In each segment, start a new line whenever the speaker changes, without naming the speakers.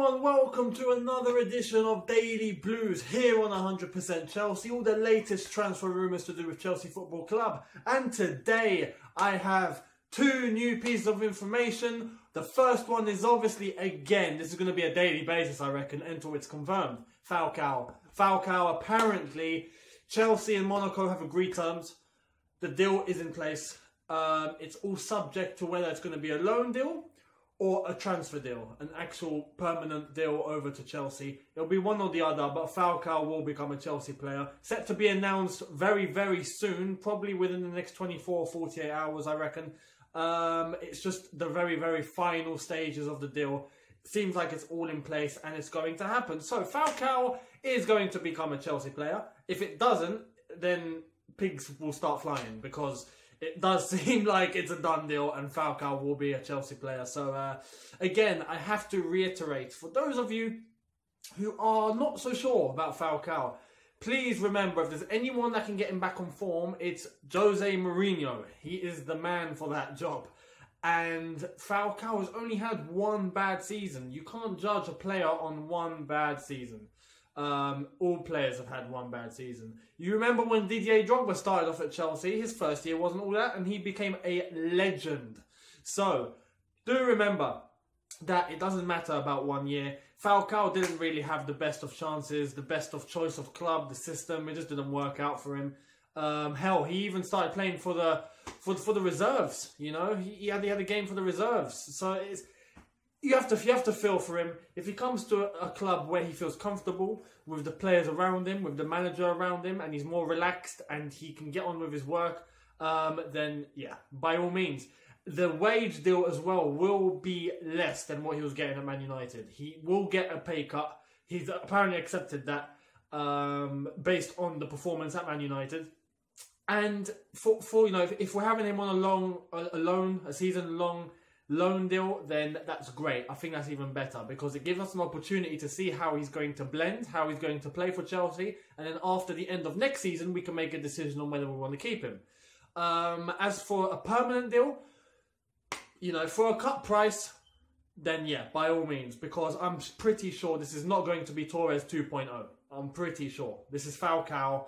everyone, welcome to another edition of Daily Blues here on 100% Chelsea. All the latest transfer rumours to do with Chelsea Football Club. And today I have two new pieces of information. The first one is obviously, again, this is going to be a daily basis I reckon until it's confirmed. Falcao, apparently Chelsea and Monaco have agreed terms. The deal is in place. It's all subject to whether it's going to be a loan deal or a transfer deal, an actual permanent deal over to Chelsea. It'll be one or the other, but Falcao will become a Chelsea player. Set to be announced very, very soon, probably within the next 24 or 48 hours, I reckon. It's just the very, very final stages of the deal. Seems like it's all in place and it's going to happen. So Falcao is going to become a Chelsea player. If it doesn't, then pigs will start flying, because it does seem like it's a done deal and Falcao will be a Chelsea player. So, again, I have to reiterate, for those of you who are not so sure about Falcao, please remember, if there's anyone that can get him back on form, it's Jose Mourinho. He is the man for that job. And Falcao has only had one bad season. You can't judge a player on one bad season. All players have had one bad season. You remember when Didier Drogba started off at Chelsea, his first year wasn't all that, and he became a legend. So, do remember that it doesn't matter about 1 year. Falcao didn't really have the best of chances, the best of choice of club, the system. It just didn't work out for him. Hell, he even started playing for the reserves. You know, he had a game for the reserves. So it's. You have to feel for him. If he comes to a club where he feels comfortable with the players around him, with the manager around him, and he's more relaxed and he can get on with his work, then yeah, by all means. The wage deal as well will be less than what he was getting at Man United. He will get a pay cut. He's apparently accepted that based on the performance at Man United. And for you know, if we're having him on a season-long loan deal, then that's great. I think that's even better, because it gives us an opportunity to see how he's going to blend, how he's going to play for Chelsea, and then after the end of next season, we can make a decision on whether we want to keep him. As for a permanent deal, you know, for a cut price, then yeah, by all means, because I'm pretty sure this is not going to be Torres 2.0. I'm pretty sure. This is Falcao.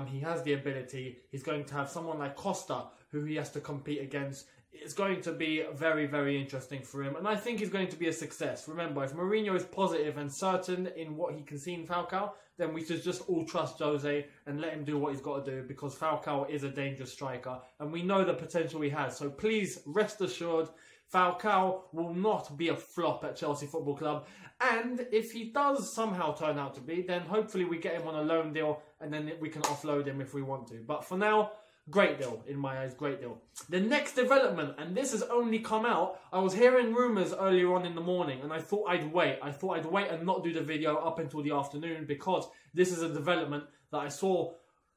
He has the ability. He's going to have someone like Costa, who he has to compete against. It's going to be very, very interesting for him. And I think he's going to be a success. Remember, if Mourinho is positive and certain in what he can see in Falcao, then we should just all trust Jose and let him do what he's got to do, because Falcao is a dangerous striker. And we know the potential he has. So please, rest assured, Falcao will not be a flop at Chelsea Football Club. And if he does somehow turn out to be, then hopefully we get him on a loan deal and then we can offload him if we want to. But for now, great deal, in my eyes, great deal. The next development, and this has only come out, I was hearing rumours earlier on in the morning, and I thought I'd wait. I thought I'd wait and not do the video up until the afternoon, because this is a development that I saw,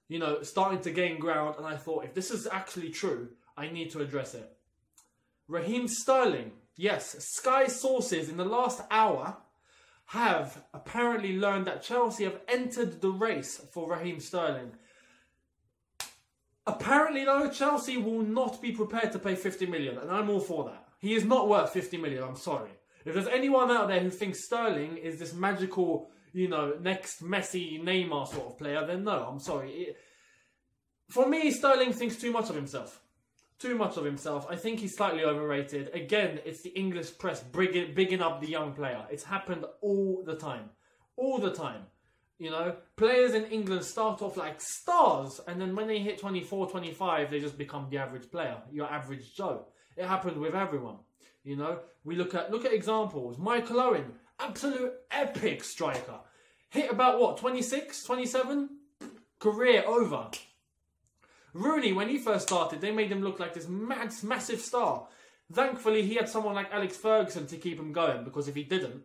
you know, starting to gain ground, and I thought, if this is actually true, I need to address it. Raheem Sterling. Yes, Sky sources in the last hour have apparently learned that Chelsea have entered the race for Raheem Sterling. Apparently, though, Chelsea will not be prepared to pay 50 million, and I'm all for that. He is not worth 50 million, I'm sorry. If there's anyone out there who thinks Sterling is this magical, you know, next Messi, Neymar sort of player, then no, I'm sorry. For me, Sterling thinks too much of himself. Too much of himself. I think he's slightly overrated. Again, it's the English press bigging up the young player. It's happened all the time. All the time. You know, players in England start off like stars, and then when they hit 24, 25, they just become the average player, your average Joe. It happened with everyone. You know, we look at examples. Michael Owen, absolute epic striker. Hit about what, 26, 27? Career over. Rooney, when he first started, they made him look like this massive star. Thankfully, he had someone like Alex Ferguson to keep him going, because if he didn't,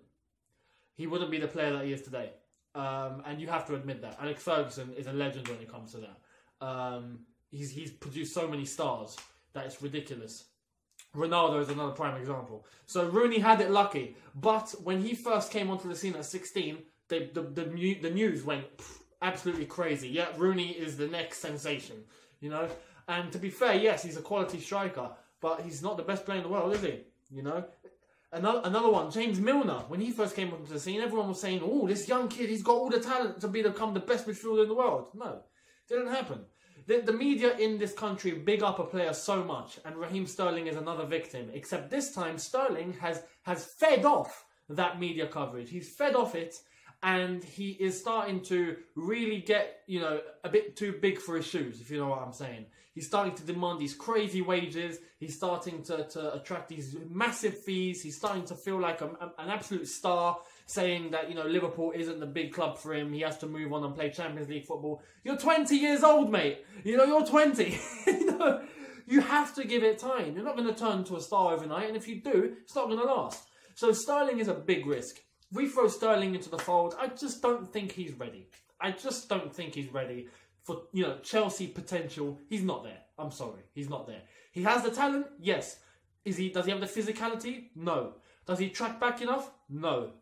he wouldn't be the player that he is today. And you have to admit that. Alex Ferguson is a legend when it comes to that. He's produced so many stars that it's ridiculous. Ronaldo is another prime example. So Rooney had it lucky. But when he first came onto the scene at 16, the news went absolutely crazy. Yeah, Rooney is the next sensation, you know. And to be fair, yes, he's a quality striker, but he's not the best player in the world, is he? You know. Another one, James Milner. When he first came onto the scene, everyone was saying, oh, this young kid, he's got all the talent to become the best midfielder in the world. No, didn't happen. The media in this country big up a player so much, and Raheem Sterling is another victim. Except this time, Sterling has fed off that media coverage. He's fed off it, and he is starting to really get, a bit too big for his shoes, if you know what I'm saying. He's starting to demand these crazy wages. He's starting to attract these massive fees. He's starting to feel like an absolute star, saying that, Liverpool isn't the big club for him. He has to move on and play Champions League football. You're 20 years old, mate. You're 20. You have to give it time. You're not going to turn into a star overnight, and if you do, it's not going to last. So Sterling is a big risk. If we throw Sterling into the fold, I just don't think he's ready. I just don't think he's ready for, Chelsea potential. He's not there. I'm sorry. He's not there. He has the talent? Yes. Does he have the physicality? No. Does he track back enough? No.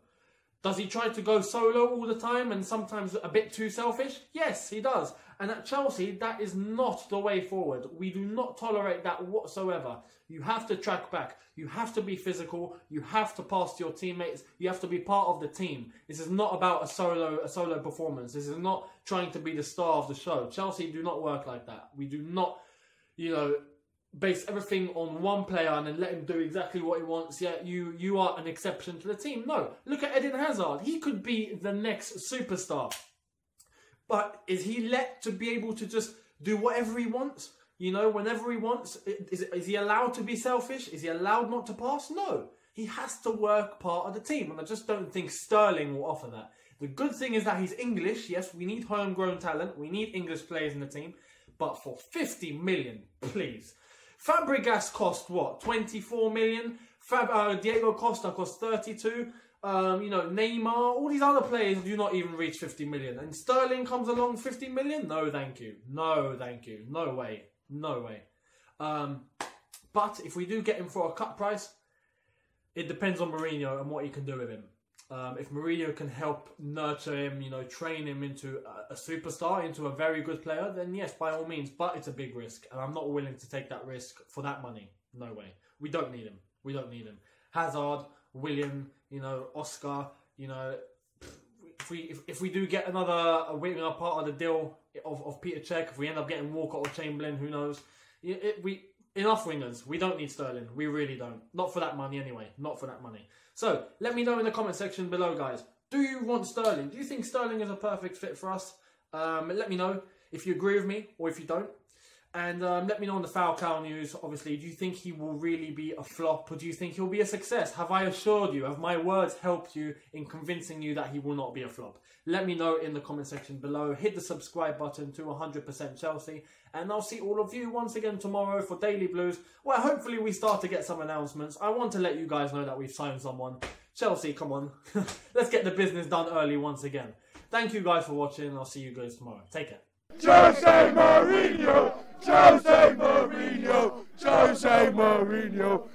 Does he try to go solo all the time and sometimes a bit too selfish? Yes, he does. And at Chelsea, that is not the way forward. We do not tolerate that whatsoever. You have to track back. You have to be physical. You have to pass to your teammates. You have to be part of the team. This is not about a solo performance. This is not trying to be the star of the show. Chelsea do not work like that. We do not, base everything on one player and then let him do exactly what he wants. Yeah, you are an exception to the team. No, look at Eden Hazard. He could be the next superstar. But is he let to be able to just do whatever he wants? Whenever he wants? Is he allowed to be selfish? Is he allowed not to pass? No. He has to work part of the team. And I just don't think Sterling will offer that. The good thing is that he's English. Yes, we need homegrown talent. We need English players in the team. But for 50 million, please. Fabregas cost what? 24 million? Diego Costa cost 32. Neymar, all these other players do not even reach 50 million. And Sterling comes along 50 million? No, thank you. No, thank you. No way. No way. But if we do get him for a cut price, it depends on Mourinho and what he can do with him. If Mourinho can help nurture him, train him into a superstar, into a very good player, then yes, by all means. But it's a big risk, and I'm not willing to take that risk for that money. No way. We don't need him. We don't need him. Hazard, William, Oscar, if we do get another winger part of the deal of Peter Cech, if we end up getting Walcott or Chamberlain, who knows? Enough wingers. We don't need Sterling. We really don't. Not for that money anyway. Not for that money. So, let me know in the comment section below, guys. Do you want Sterling? Do you think Sterling is a perfect fit for us? Let me know if you agree with me or if you don't. And let me know on the Falcao news. Obviously, do you think he will really be a flop, or do you think he'll be a success? Have I assured you? Have my words helped you in convincing you that he will not be a flop? Let me know in the comment section below. Hit the subscribe button to 100% Chelsea. And I'll see all of you once again tomorrow for Daily Blues, where hopefully we start to get some announcements. I want to let you guys know that we've signed someone. Chelsea, come on. Let's get the business done early once again. Thank you guys for watching. I'll see you guys tomorrow. Take care.
Jose Mourinho! Jose Mourinho! Jose Mourinho!